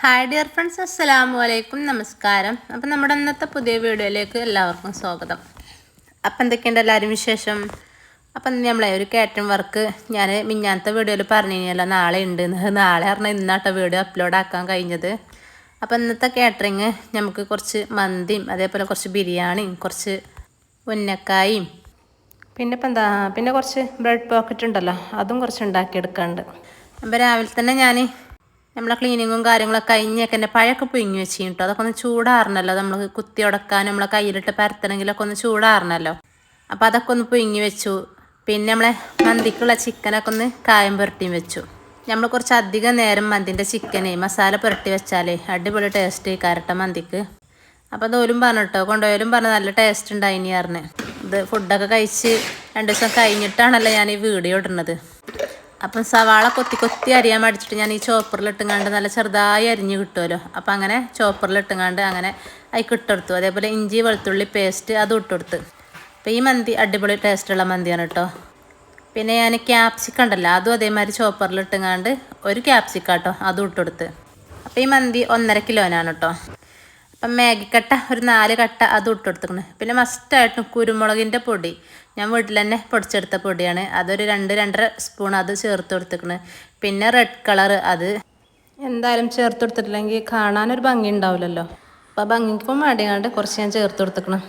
Hi dear friends, അസ്സലാമു അലൈക്കും, നമസ്കാരം. അപ്പം നമ്മുടെ ഇന്നത്തെ പുതിയ വീഡിയോയിലേക്ക് എല്ലാവർക്കും സ്വാഗതം. അപ്പം എന്തൊക്കെയുണ്ട് എല്ലാവരും വിശേഷം? അപ്പം നമ്മളെ ഒരു കാറ്ററിംഗ് വർക്ക് ഞാൻ മിഞ്ഞാന്നത്തെ വീഡിയോയിൽ പറഞ്ഞു കഴിഞ്ഞാൽ നാളെ ഉണ്ട്. നാളെ പറഞ്ഞാൽ ഇന്നാട്ടോ വീഡിയോ അപ്ലോഡ് ആക്കാൻ കഴിഞ്ഞത്. അപ്പം ഇന്നത്തെ കാറ്ററിങ് നമുക്ക് കുറച്ച് മന്തിയും അതേപോലെ കുറച്ച് ബിരിയാണിയും കുറച്ച് ഉന്നക്കായും പിന്നെ കുറച്ച് ബ്രെഡ് പോക്കറ്റ് ഉണ്ടല്ലോ, അതും കുറച്ച് ഉണ്ടാക്കിയെടുക്കാനുണ്ട്. അപ്പം രാവിലെ തന്നെ ഞാൻ നമ്മളെ ക്ലീനിങ്ങും കാര്യങ്ങളൊക്കെ കഴിഞ്ഞൊക്കെ എൻ്റെ പഴയൊക്കെ പുഴുങ്ങി വെച്ചിട്ട് കേട്ടോ. അതൊക്കെ ഒന്ന് ചൂടാറണല്ലോ, നമ്മൾ കുത്തി ഉടക്കാൻ നമ്മളെ കയ്യിലിട്ട് പരത്തണമെങ്കിലൊക്കെ ഒന്ന് ചൂടാറണല്ലോ. അപ്പോൾ അതൊക്കെ ഒന്ന് പുഴുങ്ങി വെച്ചു. പിന്നെ നമ്മളെ മന്തിക്കുള്ള ചിക്കനൊക്കെ ഒന്ന് കായം പുരട്ടിയും വെച്ചു. നമ്മൾ കുറച്ച് അധികം നേരം മന്തിൻ്റെ ചിക്കനെ മസാല പുരട്ടി വെച്ചാലേ അടിപൊളി ടേസ്റ്റ് കരട്ട മന്തിക്ക്. അപ്പോൾ അതോലും പറഞ്ഞു കേട്ടോ, കൊണ്ടുപോയാലും പറഞ്ഞു നല്ല ടേസ്റ്റ് ഉണ്ടായിനി പറഞ്ഞ്. ഇത് ഫുഡൊക്കെ കഴിച്ച് 2 ദിവസം കഴിഞ്ഞിട്ടാണല്ലോ ഞാൻ ഈ വീഡിയോ ഇടുന്നത്. അപ്പം സവാള കൊത്തി അരിയാൻ മടിച്ചിട്ട് ഞാൻ ഈ ചോപ്പറിലിട്ടുങ്ങാണ്ട് നല്ല ചെറുതായി അരിഞ്ഞ് കിട്ടുമല്ലോ. അപ്പം അങ്ങനെ ചോപ്പറിലിട്ടുങ്ങാണ്ട് അങ്ങനെ അതിക്ക് ഇട്ടെടുത്തു. അതേപോലെ ഇഞ്ചി വെളുത്തുള്ളി പേസ്റ്റ് അതും ഇട്ടെടുത്ത്. അപ്പോൾ ഈ മന്തി അടിപൊളി ടേസ്റ്റുള്ള മന്തിയാണ് കേട്ടോ. പിന്നെ ഞാൻ ക്യാപ്സിക്കം ഉണ്ടല്ലോ, അതും അതേമാതിരി ചോപ്പറിലിട്ടുങ്ങാണ്ട് ഒരു ക്യാപ്സിക്കാട്ടോ അതും ഇട്ടെടുത്ത്. അപ്പോൾ ഈ മന്തി 1.5 കിലോനാണ് കേട്ടോ. അപ്പം മാഗിക്കട്ട ഒരു 4 കട്ട അതും ഇട്ടെടുത്തിക്കണ്. പിന്നെ മസ്റ്റായിട്ടും കുരുമുളകിൻ്റെ പൊടി ഞാൻ വീട്ടിൽ തന്നെ പൊടിച്ചെടുത്ത പൊടിയാണ്. അതൊരു 2-2.5 സ്പൂൺ അത് ചേർത്ത് കൊടുത്തിക്കണ്. പിന്നെ റെഡ് കളർ അത് എന്തായാലും ചേർത്ത് കൊടുത്തിട്ടില്ലെങ്കിൽ കാണാനൊരു ഭംഗി ഉണ്ടാവില്ലല്ലോ. അപ്പോൾ ഭംഗിക്കും വേണ്ടിയാണ്ട് കുറച്ച് ഞാൻ ചേർത്ത് കൊടുത്തിക്കണം.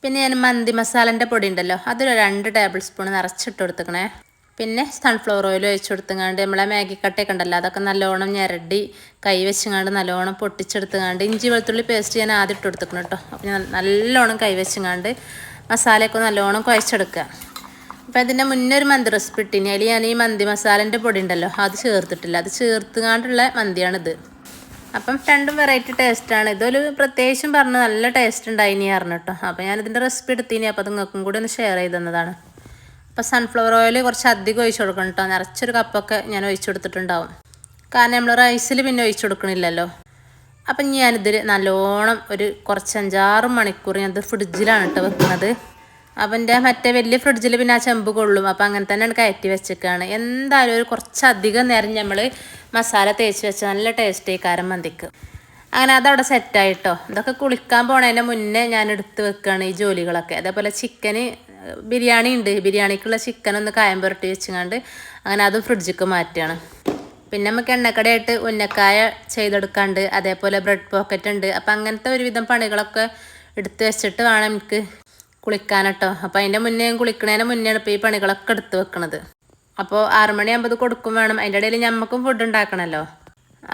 പിന്നെ ഞാൻ മന്തി മസാലൻ്റെ പൊടി ഉണ്ടല്ലോ, അതൊരു 2 ടേബിൾ സ്പൂൺ നിറച്ചിട്ട് കൊടുത്തിക്കണേ. പിന്നെ സൺഫ്ലവർ ഓയിൽ ഒഴിച്ച് കൊടുത്തുങ്ങാണ്ട് നമ്മളെ മാഗി കട്ടയൊക്കെ ഉണ്ടല്ലോ അതൊക്കെ നല്ലോണം ഞെരടി കൈ വെച്ചുങ്ങാണ്ട് നല്ലോണം പൊട്ടിച്ചെടുത്തുങ്ങാണ്ട് ഇഞ്ചി വെളുത്തുള്ളി പേസ്റ്റ് ഞാൻ ആദ്യം ഇട്ട് കൊടുത്തിക്കണം കേട്ടോ. അപ്പോൾ ഞാൻ നല്ലോണം കൈ വെച്ചുങ്ങാണ്ട് മസാലയൊക്കെ നല്ലോണം കുഴച്ചെടുക്കുക. അപ്പോൾ അതിൻ്റെ മുന്നേ ഒരു മന്തി റെസിപ്പി ഇട്ടിനി, അതിൽ ഞാൻ ഈ മന്തി മസാലൻ്റെ പൊടി ഉണ്ടല്ലോ അത് ചേർത്തിട്ടില്ല, അത് ചേർത്തുകൊണ്ടുള്ള മന്തിയാണിത്. അപ്പം രണ്ടും വെറൈറ്റി ടേസ്റ്റാണ്. ഇതൊരു പ്രത്യേകിച്ചും പറഞ്ഞ് നല്ല ടേസ്റ്റ് ഉണ്ടായിനി പറഞ്ഞു കേട്ടോ. അപ്പോൾ ഞാനിതിൻ്റെ റെസിപ്പി എടുത്തിനി, അപ്പോൾ അത് നിങ്ങൾക്കും കൂടി ഒന്ന് ഷെയർ ചെയ്ത് തന്നതാണ്. അപ്പോൾ സൺഫ്ലവർ ഓയിൽ കുറച്ച് അധികം ഒഴിച്ച് കൊടുക്കണം കേട്ടോ. നിറച്ചൊരു കപ്പൊക്കെ ഞാൻ ഒഴിച്ച് കൊടുത്തിട്ടുണ്ടാവും, കാരണം നമ്മൾ റൈസിൽ പിന്നെ ഒഴിച്ച് കൊടുക്കണില്ലല്ലോ. അപ്പം ഞാനിതിൽ നല്ലോണം ഒരു കുറച്ച് 5-6 മണിക്കൂർ ഞാനത് ഫ്രിഡ്ജിലാണ് കേട്ടോ വെക്കുന്നത്. അപ്പം എൻ്റെ മറ്റേ വലിയ ഫ്രിഡ്ജിൽ പിന്നെ ആ ചെമ്പ് കൊള്ളും, അപ്പോൾ അങ്ങനെ തന്നെയാണ് കയറ്റി വെച്ചേക്കാണ്. എന്തായാലും ഒരു കുറച്ചധികം നേരം നമ്മൾ മസാല തേച്ച് വെച്ച നല്ല ടേസ്റ്റ് കാരം മന്തിക്ക്. അങ്ങനെ അതവിടെ സെറ്റായിട്ടോ. ഇതൊക്കെ കുളിക്കാൻ പോണതിൻ്റെ മുന്നേ ഞാൻ എടുത്ത് വെക്കുകയാണ് ഈ ജോലികളൊക്കെ. അതേപോലെ ചിക്കന് ബിരിയാണി ഉണ്ട്, ബിരിയാണിക്കുള്ള ചിക്കൻ ഒന്ന് കായം പുരട്ടി വെച്ചുകൊണ്ട് അങ്ങനെ അതും ഫ്രിഡ്ജിക്ക് മാറ്റുകയാണ്. പിന്നെ നമുക്ക് എണ്ണക്കടയായിട്ട് ഉന്നക്കായ ചെയ്തെടുക്കാണ്ട്, അതേപോലെ ബ്രെഡ് പോക്കറ്റ് ഉണ്ട്. അപ്പം അങ്ങനത്തെ ഒരുവിധം പണികളൊക്കെ എടുത്ത് വെച്ചിട്ട് വേണം എനിക്ക് കുളിക്കാനട്ടോ. അപ്പോൾ അതിൻ്റെ മുന്നേ കുളിക്കണതിന് മുന്നെയാണ് ഇപ്പോൾ ഈ പണികളൊക്കെ എടുത്ത് വെക്കണത്. അപ്പോൾ 6 മണിയാകുമ്പോൾ ഇത് കൊടുക്കും വേണം. അതിൻ്റെ ഇടയിൽ ഞമ്മക്കും ഫുഡ് ഉണ്ടാക്കണമല്ലോ,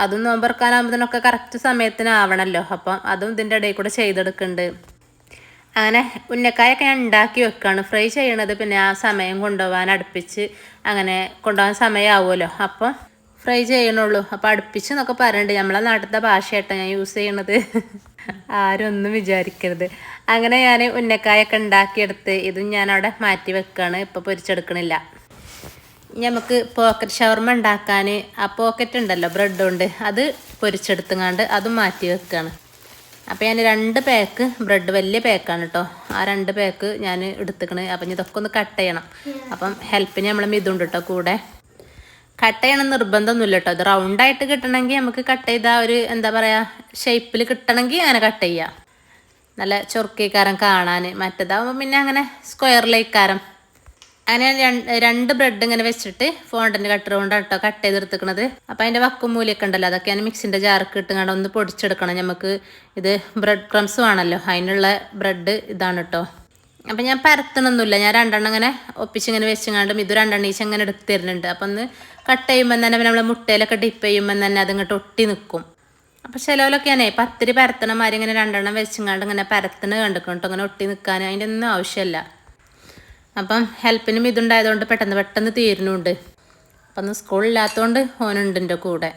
അതും നോമ്പറക്കാനാകുമ്പോഴത്തേനൊക്കെ കറക്റ്റ് സമയത്തിനാവണമല്ലോ. അപ്പം അതും ഇതിൻ്റെ ഇടയിൽ കൂടെ ചെയ്തെടുക്കുന്നുണ്ട്. അങ്ങനെ ഉന്നക്കായൊക്കെ ഞാൻ ഉണ്ടാക്കി വെക്കുകയാണ്. ഫ്രൈ ചെയ്യണത് പിന്നെ ആ സമയം കൊണ്ടുപോകാൻ അടുപ്പിച്ച് അങ്ങനെ കൊണ്ടുപോകാൻ സമയമാവുമല്ലോ, അപ്പം ഫ്രൈ ചെയ്യണുള്ളൂ. അപ്പോൾ അടുപ്പിച്ച് എന്നൊക്കെ പറയുന്നുണ്ട്, നമ്മളെ നാട്ടിലത്തെ ഭാഷയായിട്ടാണ് ഞാൻ യൂസ് ചെയ്യണത്, ആരും ഒന്നും വിചാരിക്കരുത്. അങ്ങനെ ഞാൻ ഉന്നക്കായൊക്കെ ഉണ്ടാക്കിയെടുത്ത് ഇതും ഞാൻ അവിടെ മാറ്റി വെക്കുകയാണ്, ഇപ്പോൾ പൊരിച്ചെടുക്കണില്ല. നമുക്ക് പോക്കറ്റ് ഷവർമ ഉണ്ടാക്കാൻ ആ പോക്കറ്റ് ഉണ്ടല്ലോ ബ്രെഡ് കൊണ്ട്, അത് പൊരിച്ചെടുത്തുങ്ങാണ്ട് അതും മാറ്റി വെക്കുകയാണ്. അപ്പോൾ ഞാൻ 2 പാക്ക് ബ്രെഡ്, വലിയ പാക്കാണ് കേട്ടോ, ആ 2 പാക്ക് ഞാൻ എടുത്തുക്കണ്. അപ്പം ഇതൊക്കെ ഒന്ന് കട്ട് ചെയ്യണം. അപ്പം ഹെൽപ്പിന് നമ്മൾ മിതുണ്ട് കേട്ടോ കൂടെ. കട്ട് ചെയ്യണം നിർബന്ധമൊന്നുമില്ല കേട്ടോ. ഇത് റൗണ്ടായിട്ട് കിട്ടണമെങ്കിൽ നമുക്ക് കട്ട് ചെയ്താൽ ഒരു എന്താ പറയുക ഷേപ്പിൽ കിട്ടണമെങ്കിൽ അങ്ങനെ കട്ട് ചെയ്യാം, നല്ല ചൊറുക്കിക്കാരം കാണാൻ. മറ്റേതാവുമ്പോൾ പിന്നെ അങ്ങനെ സ്ക്വയറിലേക്കാരം. അങ്ങനെ ഞാൻ 2 ബ്രെഡ് ഇങ്ങനെ വെച്ചിട്ട് ഫോണ്ടൻ്റ് കട്ടർ കൊണ്ടാണ് കേട്ടോ കട്ട് ചെയ്തെടുത്തിക്കണത്. അപ്പോൾ അതിൻ്റെ വക്കും മൂലയൊക്കെ ഉണ്ടല്ലോ അതൊക്കെ ഞാൻ മിക്സിൻ്റെ ജാർക്ക് ഇട്ടുകൊണ്ട് ഒന്ന് പൊടിച്ചെടുക്കണം. നമുക്ക് ഇത് ബ്രെഡ് ക്രംസ് വേണമല്ലോ, അതിനുള്ള ബ്രെഡ് ഇതാണ് കേട്ടോ. അപ്പം ഞാൻ പരത്തണമൊന്നുമില്ല, ഞാൻ 2 എണ്ണം ഇങ്ങനെ ഒപ്പിച്ചിങ്ങനെ വെച്ചുകൊണ്ടും ഇത് 2 എണ്ണം ഈച്ച് അങ്ങനെ എടുത്ത് തരുന്നുണ്ട്. അപ്പം ഒന്ന് കട്ട് ചെയ്യുമ്പോൾ തന്നെ നമ്മൾ മുട്ടയിലൊക്കെ ഡിപ്പ് ചെയ്യുമ്പോൾ തന്നെ അതിങ്ങോട്ട് ഒട്ടി നിൽക്കും. അപ്പോൾ ചിലവിലൊക്കെയാണേ പത്തിരി പരത്തണ മാതിരി ഇങ്ങനെ 2 എണ്ണം വെച്ചുകൊണ്ട് ഇങ്ങനെ പരത്തണ കണ്ടിക്കണം കേട്ടോ, അങ്ങനെ ഒട്ടി നിൽക്കാൻ അതിൻ്റെ ഒന്നും ആവശ്യമില്ല. അപ്പം ഹെൽപ്പിനും ഇതുണ്ടായതുകൊണ്ട് പെട്ടെന്ന് തീരുന്നുണ്ട്. അപ്പം ഒന്ന് സ്കൂളില്ലാത്തതുകൊണ്ട് ഓനുണ്ട് എൻ്റെ കൂടെ.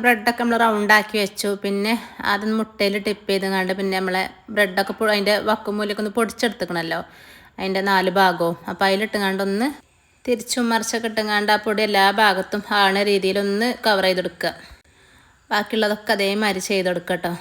ബ്രെഡൊക്കെ നമ്മൾ റൗണ്ടാക്കി വെച്ചു. പിന്നെ അത് മുട്ടയിൽ ടിപ്പ് ചെയ്ത് പിന്നെ നമ്മളെ ബ്രെഡൊക്കെ അതിൻ്റെ വക്കുമൂലൊക്കെ ഒന്ന് പൊടിച്ചെടുത്തുക്കണമല്ലോ, അതിൻ്റെ 4 ഭാഗവും. അപ്പോൾ അതിലിട്ടുങ്ങാണ്ട് ഒന്ന് തിരിച്ചും മറിച്ചൊക്കെ ഇട്ടുങ്ങാണ്ട് ആ പൊടി എല്ലാ ഭാഗത്തും ആണ രീതിയിലൊന്ന് കവർ ചെയ്തെടുക്കുക. ബാക്കിയുള്ളതൊക്കെ അതേമാതിരി ചെയ്തെടുക്കുക കേട്ടോ.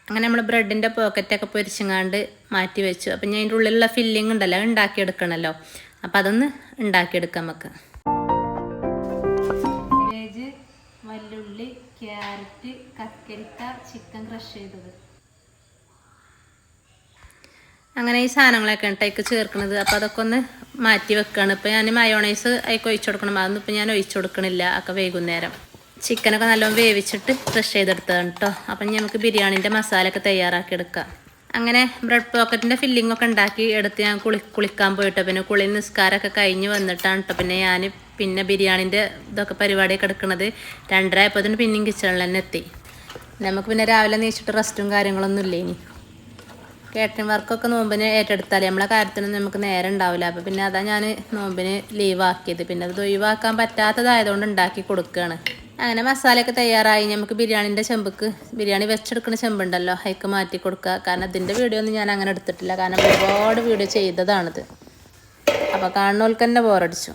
അങ്ങനെ നമ്മൾ ബ്രെഡിൻ്റെ പോക്കറ്റൊക്കെ പൊരിച്ചങ്ങാണ്ട് മാറ്റി വെച്ചു. അപ്പം ഞാൻ അതിൻ്റെ ഉള്ളിലുള്ള ഫില്ലിങ് ഉണ്ടല്ലോ, അത് ഉണ്ടാക്കിയെടുക്കണമല്ലോ. അപ്പം അതൊന്ന് ഉണ്ടാക്കിയെടുക്കാം നമുക്ക്. കാബേജ്, വല്ലുള്ളി, ക്യാരറ്റ്, കക്കരിക്ക, ചിക്കൻ ക്രഷ് ചെയ്തത്, അങ്ങനെ ഈ സാധനങ്ങളൊക്കെ ഇട്ടേക്ക് ചേർക്കുന്നത്. അപ്പോൾ അതൊക്കെ ഒന്ന് മാറ്റി വെക്കുകയാണ്. ഇപ്പോൾ ഞാൻ മയോണൈസ് അതിലേക്ക് ഒഴിച്ചു കൊടുക്കണം. അതൊന്നും ഇപ്പോൾ ഞാൻ ഒഴിച്ചു കൊടുക്കണില്ല, ഒക്കെ വൈകുന്നേരം. ചിക്കനൊക്കെ നല്ലോണം വേവിച്ചിട്ട് ഫ്രഷ് ചെയ്തെടുത്തതാണ് കേട്ടോ. അപ്പം നമുക്ക് ബിരിയാണീൻ്റെ മസാലയൊക്കെ തയ്യാറാക്കി എടുക്കാം. അങ്ങനെ ബ്രെഡ് പോക്കറ്റിൻ്റെ ഫില്ലിങ്ങൊക്കെ ഉണ്ടാക്കി എടുത്ത് ഞാൻ കുളിക്കാൻ പോയിട്ടോ. പിന്നെ കുളി നിസ്കാരമൊക്കെ കഴിഞ്ഞ് വന്നിട്ടാണ് കേട്ടോ പിന്നെ ബിരിയാണീൻ്റെ ഇതൊക്കെ പരിപാടിയൊക്കെ എടുക്കുന്നത്. 2:30 ആയപ്പോൾ പിന്നെയും കിച്ചണിൽ തന്നെ എത്തി. നമുക്ക് പിന്നെ രാവിലെ നീച്ചിട്ട് റെസ്റ്റും കാര്യങ്ങളൊന്നും ഇല്ല. ഇനി കേറ്ററിംഗ് വർക്കൊക്കെ നോമ്പിന് ഏറ്റെടുത്താലേ നമ്മളെ കാര്യത്തിനൊന്നും നമുക്ക് നേരം ഉണ്ടാവില്ല. അപ്പോൾ പിന്നെ അതാ ഞാൻ നോമ്പിന് ലീവാക്കിയത്. പിന്നെ അത് ഒഴിവാക്കാൻ പറ്റാത്തതായതുകൊണ്ട് ഉണ്ടാക്കി കൊടുക്കുകയാണ്. അങ്ങനെ മസാലയൊക്കെ തയ്യാറായി. നമുക്ക് ബിരിയാണീൻ്റെ ചെമ്പക്ക്, ബിരിയാണി വെച്ചെടുക്കുന്ന ചെമ്പുണ്ടല്ലോ, അതിലേക്ക് മാറ്റി കൊടുക്കുക. കാരണം ഇതിൻ്റെ വീഡിയോ ഒന്നും ഞാൻ അങ്ങനെ എടുത്തിട്ടില്ല, കാരണം ഒരുപാട് വീഡിയോ ചെയ്തതാണിത്. അപ്പോൾ കാണുന്നവർക്ക് തന്നെ ബോറടിച്ചു.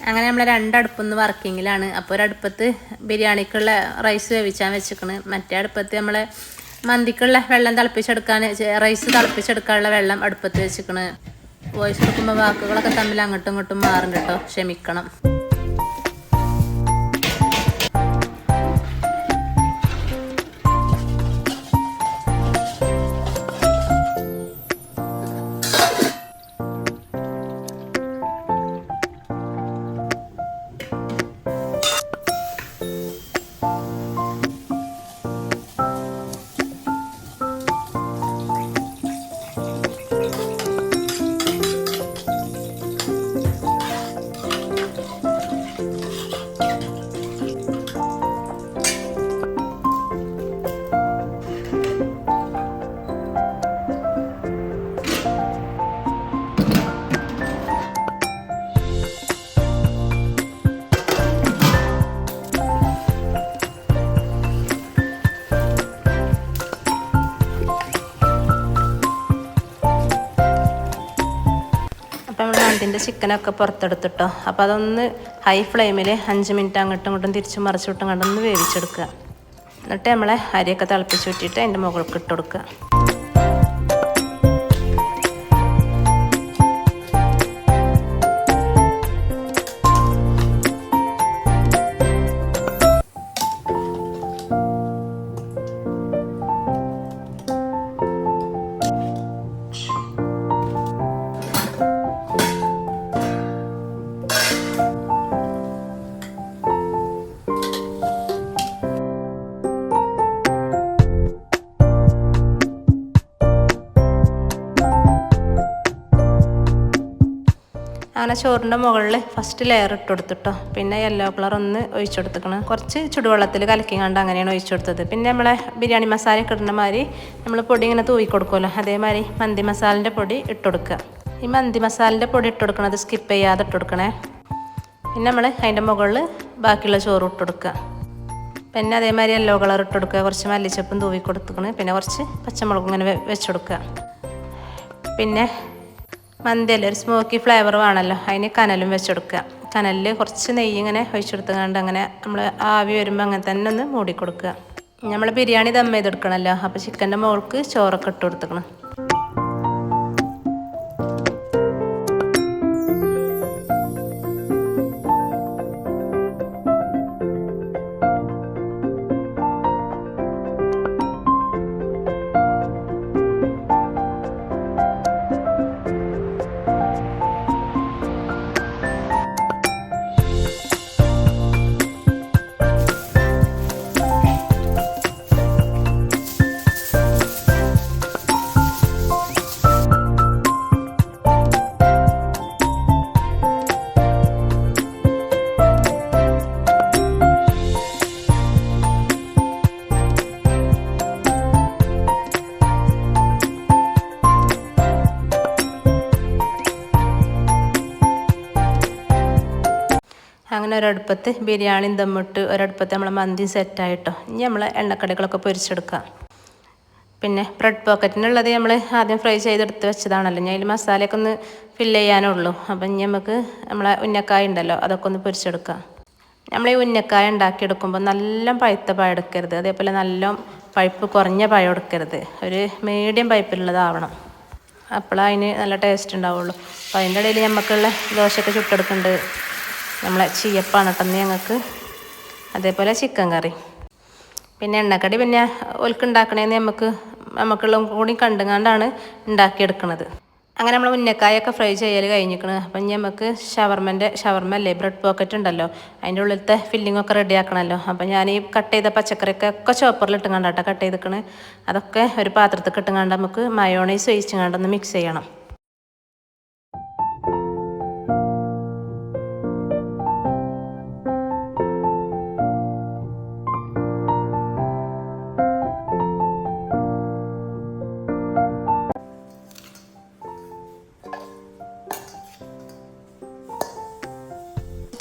അങ്ങനെ നമ്മൾ 2 അടുപ്പൊന്ന് വർക്കിങ്ങിലാണ്. അപ്പോൾ ഒരടുപ്പത്ത് ബിരിയാണിക്കുള്ള റൈസ് വേവിച്ചാൻ വെച്ചിരിക്കണ്. മറ്റേ അടുപ്പത്ത് നമ്മൾ മന്തിക്കുള്ള വെള്ളം തിളപ്പിച്ചെടുക്കാൻ, റൈസ് തിളപ്പിച്ചെടുക്കാനുള്ള വെള്ളം അടുപ്പത്ത് വെച്ചിരിക്കണ്. വോയിസ് എടുക്കുമ്പോൾ വാക്കുകളൊക്കെ തമ്മിൽ അങ്ങോട്ടും ഇങ്ങോട്ടും മാറും കേട്ടോ, ക്ഷമിക്കണം. ഇതിൻ്റെ ചിക്കനൊക്കെ പുറത്തെടുത്തിട്ടോ. അപ്പോൾ അതൊന്ന് ഹൈ ഫ്ലെയിമിൽ 5 മിനിറ്റ് അങ്ങോട്ടും ഇങ്ങോട്ടും തിരിച്ചും മറിച്ചിട്ടും കണ്ടൊന്ന് വേവിച്ചെടുക്കുക. എന്നിട്ട് നമ്മളെ അരിയൊക്കെ തിളപ്പിച്ച് വിട്ടിട്ട് അതിൻ്റെ മുകൾക്ക് ഇട്ട് കൊടുക്കുക. അങ്ങനെ ചോറിൻ്റെ മുകളിൽ ഫസ്റ്റ് ലെയർ ഇട്ട് കൊടുത്തിട്ടോ. പിന്നെ യെല്ലോ കളർ ഒന്ന് ഒഴിച്ചു കൊടുത്തിക്കണം. കുറച്ച് ചുടുവെള്ളത്തിൽ കലക്കിങ്ങാണ്ട് അങ്ങനെയാണ് ഒഴിച്ചു കൊടുത്തത്. പിന്നെ നമ്മളെ ബിരിയാണി മസാല ഒക്കെ ഇടുന്ന മാതിരി നമ്മൾ പൊടി ഇങ്ങനെ തൂവി കൊടുക്കുമല്ലോ, അതേമാതിരി മന്തി മസാലിൻ്റെ പൊടി ഇട്ട് കൊടുക്കുക. ഈ മന്തി മസാലിൻ്റെ പൊടി ഇട്ട് കൊടുക്കണത് സ്കിപ്പ് ചെയ്യാതെ ഇട്ട് കൊടുക്കണേ. പിന്നെ നമ്മൾ അതിൻ്റെ മുകളിൽ ബാക്കിയുള്ള ചോറ് ഇട്ട് കൊടുക്കുക. പിന്നെ അതേമാതിരി യെല്ലോ കളർ ഇട്ട് കൊടുക്കുക. കുറച്ച് മല്ലിച്ചപ്പും തൂവി കൊടുത്തിക്കണം. പിന്നെ കുറച്ച് പച്ചമുളകും ഇങ്ങനെ വെച്ച് കൊടുക്കുക. പിന്നെ മന്തിയല്ലേ ഒരു സ്മോക്കി ഫ്ലേവർ വേണമല്ലോ, അതിന് കനലും വെച്ചെടുക്കുക. കനലിൽ കുറച്ച് നെയ്യ് ഇങ്ങനെ ഒഴിച്ചെടുത്തുകൊണ്ട് അങ്ങനെ നമ്മൾ ആവി വരുമ്പോൾ അങ്ങനെ തന്നെ ഒന്ന് മൂടി കൊടുക്കുക. നമ്മൾ ബിരിയാണി ദം ചെയ്തെടുക്കണമല്ലോ, അപ്പോൾ ചിക്കൻ്റെ മുകൾക്ക് ചോറൊക്കെ ഇട്ട് കൊടുത്തുക്കണം. അങ്ങനെ ഒരടുപ്പത്ത് ബിരിയാണി ദമ്മിട്ട് ഒരടുപ്പത്ത് നമ്മൾ മന്തി സെറ്റായിട്ടോ. ഇനി നമ്മൾ എണ്ണക്കടികളൊക്കെ പൊരിച്ചെടുക്കാം. പിന്നെ ബ്രെഡ് പോക്കറ്റിനുള്ളത് നമ്മൾ ആദ്യം ഫ്രൈ ചെയ്തെടുത്ത് വെച്ചതാണല്ലോ. ഞാൻ അതിൽ മസാലയൊക്കെ ഒന്ന് ഫില്ല് ചെയ്യാനുള്ളൂ. അപ്പം ഇനി നമുക്ക് നമ്മളെ ഉന്നക്കായ ഉണ്ടല്ലോ, അതൊക്കെ ഒന്ന് പൊരിച്ചെടുക്കാം. നമ്മൾ ഈ ഉന്നക്കായ ഉണ്ടാക്കിയെടുക്കുമ്പോൾ നല്ല പഴുത്ത പഴം എടുക്കരുത്, അതേപോലെ നല്ല പഴുപ്പ് കുറഞ്ഞ പഴം എടുക്കരുത്. ഒരു മീഡിയം പൈപ്പിലുള്ളതാവണം, അപ്പോഴാണ് അതിന് നല്ല ടേസ്റ്റ് ഉണ്ടാവുള്ളൂ. അപ്പോൾ അതിൻ്റെ ഇടയിൽ നമുക്കുള്ള ദോശയൊക്കെ ചുട്ടെടുക്കുന്നുണ്ട്. നമ്മളെ ചീയപ്പാണ് കേട്ടോ ഞങ്ങൾക്ക്, അതേപോലെ ചിക്കൻ കറി. പിന്നെ എണ്ണക്കടി പിന്നെ ഒലുക്കുണ്ടാക്കണേന്ന് നമുക്കുള്ള കൂടി കണ്ടുകൊണ്ടാണ് ഉണ്ടാക്കിയെടുക്കുന്നത്. അങ്ങനെ നമ്മൾ ഉന്നക്കായൊക്കെ ഫ്രൈ ചെയ്യൽ കഴിഞ്ഞിരിക്കണം. അപ്പം ഇനി നമുക്ക് ഷവർമ്മ അല്ലേ ബ്രെഡ് പോക്കറ്റ് ഉണ്ടല്ലോ, അതിൻ്റെ ഉള്ളിലത്തെ ഫില്ലിങ്ങൊക്കെ റെഡി ആക്കണമല്ലോ. അപ്പം ഞാൻ ഈ കട്ട് ചെയ്ത പച്ചക്കറിയൊക്കെ ചോപ്പറിൽ ഇട്ടുങ്ങാണ്ടാട്ടോ കട്ട് ചെയ്തിക്കണ്. അതൊക്കെ ഒരു പാത്രത്തിൽ ഇട്ടുങ്ങാണ്ട് നമുക്ക് മയോണൈസ് ഒഴിച്ചുങ്ങാണ്ടൊന്ന് മിക്സ് ചെയ്യണം.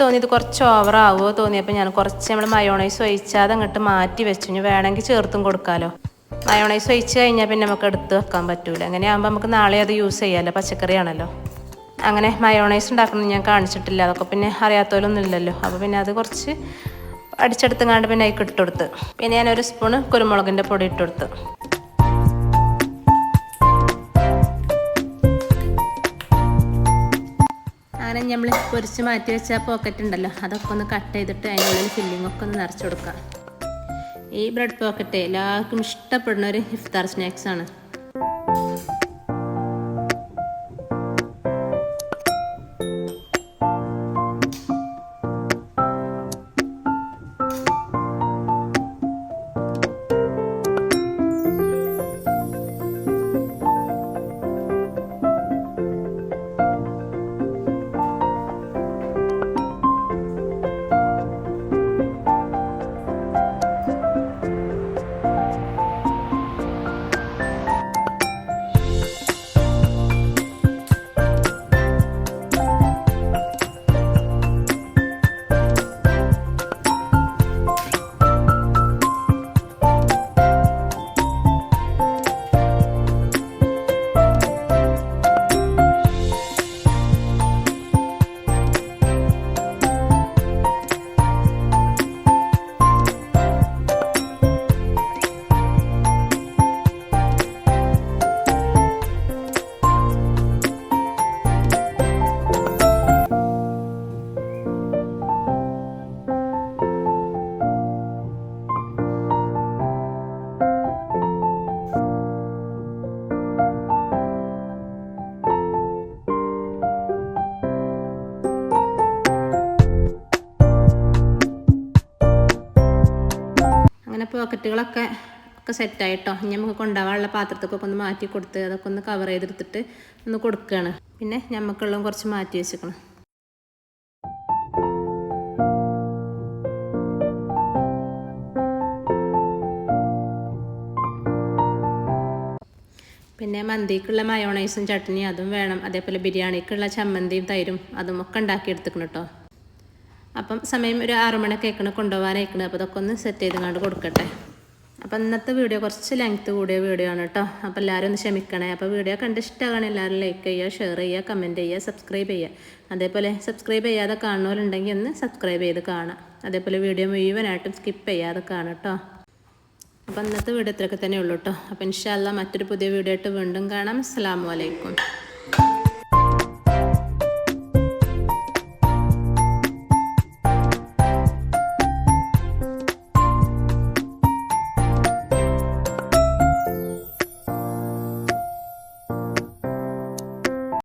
തോന്നിയത് കുറച്ച് ഓവറാവുമോ തോന്നിയപ്പോൾ ഞാൻ കുറച്ച് നമ്മൾ മയോണൈസ് ഒഴിച്ചാതെ അങ്ങോട്ട് മാറ്റി വെച്ചു. ഇനി വേണമെങ്കിൽ ചേർത്തും കൊടുക്കാമല്ലോ. മയോണൈസ് ഒഴിച്ച് കഴിഞ്ഞാൽ പിന്നെ നമുക്ക് എടുത്ത് വെക്കാൻ പറ്റൂല. അങ്ങനെ ആകുമ്പോൾ നമുക്ക് നാളെ അത് യൂസ് ചെയ്യാമല്ലോ, പച്ചക്കറിയാണല്ലോ. അങ്ങനെ മയോണൈസ് ഉണ്ടാക്കുന്നത് ഞാൻ കാണിച്ചിട്ടില്ല, അതൊക്കെ പിന്നെ അറിയാത്തവരൊന്നും ഇല്ലല്ലോ. അപ്പോൾ പിന്നെ അത് കുറച്ച് അടിച്ചെടുത്തങ്ങാണ്ട് പിന്നെ അതിൽ ഇട്ടുകൊടുത്ത്. പിന്നെ ഞാനൊരു സ്പൂണ് കുരുമുളകിൻ്റെ പൊടി ഇട്ടുകൊടുത്ത്. അങ്ങനെ നമ്മൾ പൊരിച്ച് മാറ്റി വെച്ച പോക്കറ്റ് ഉണ്ടല്ലോ, അതൊക്കെ ഒന്ന് കട്ട് ചെയ്തിട്ട് അതിൻ്റെ ഉള്ളിൽ ഫില്ലിങ്ങൊക്കെ ഒന്ന് നിറച്ച് കൊടുക്കുക. ഈ ബ്രെഡ് പോക്കറ്റ് എല്ലാവർക്കും ഇഷ്ടപ്പെടുന്ന ഒരു ഇഫ്താർ സ്നാക്സാണ്. പോക്കറ്റുകളൊക്കെ സെറ്റായിട്ടോ. ഇനി നമുക്ക് കൊണ്ടുപോകാനുള്ള പാത്രത്തൊക്കെ ഒന്ന് മാറ്റി കൊടുത്ത് അതൊക്കെ ഒന്ന് കവർ ചെയ്തെടുത്തിട്ട് ഒന്ന് കൊടുക്കുകയാണ്. പിന്നെ നമുക്കുള്ളതും കുറച്ച് മാറ്റി വെച്ചിക്കണം. പിന്നെ മന്തിക്കുള്ള മയോണൈസും ചട്നിയും അതും വേണം. അതേപോലെ ബിരിയാണിക്കുള്ള ചമ്മന്തിയും തൈരും അതും ഒക്കെ ഉണ്ടാക്കിയെടുത്തിക്കണം കേട്ടോ. അപ്പം സമയം ഒരു 6 മണിയൊക്കെ ആയിക്കണം, കൊണ്ടുപോകാനായിക്കണം. അപ്പോൾ ഇതൊക്കെ ഒന്ന് സെറ്റ് ചെയ്ത് കൊടുക്കട്ടെ. അപ്പം ഇന്നത്തെ വീഡിയോ കുറച്ച് ലെങ്ത്ത് കൂടിയ വീഡിയോ ആണ് കേട്ടോ. അപ്പോൾ എല്ലാവരും ഒന്ന് ക്ഷമിക്കണേ. അപ്പോൾ വീഡിയോ കണ്ട് ഇഷ്ടമാണ് എല്ലാവരും ലൈക്ക് ചെയ്യുക, ഷെയർ ചെയ്യുക, കമൻറ്റ് ചെയ്യുക, സബ്സ്ക്രൈബ് ചെയ്യുക. അതേപോലെ സബ്സ്ക്രൈബ് ചെയ്യാതെ കാണുന്നവരുണ്ടെങ്കിൽ ഒന്ന് സബ്സ്ക്രൈബ് ചെയ്ത് കാണാം. അതേപോലെ വീഡിയോ മുഴുവനായിട്ടും സ്കിപ്പ് ചെയ്യാതെ കാണാം കേട്ടോ. അപ്പോൾ ഇന്നത്തെ വീഡിയോ ഇത്രയൊക്കെ തന്നെ ഉള്ളൂ കേട്ടോ. അപ്പോൾ ഇൻഷാ അല്ലാഹ് മറ്റൊരു പുതിയ വീഡിയോ ആയിട്ട് വീണ്ടും കാണാം. അസ്സലാമു അലൈക്കും.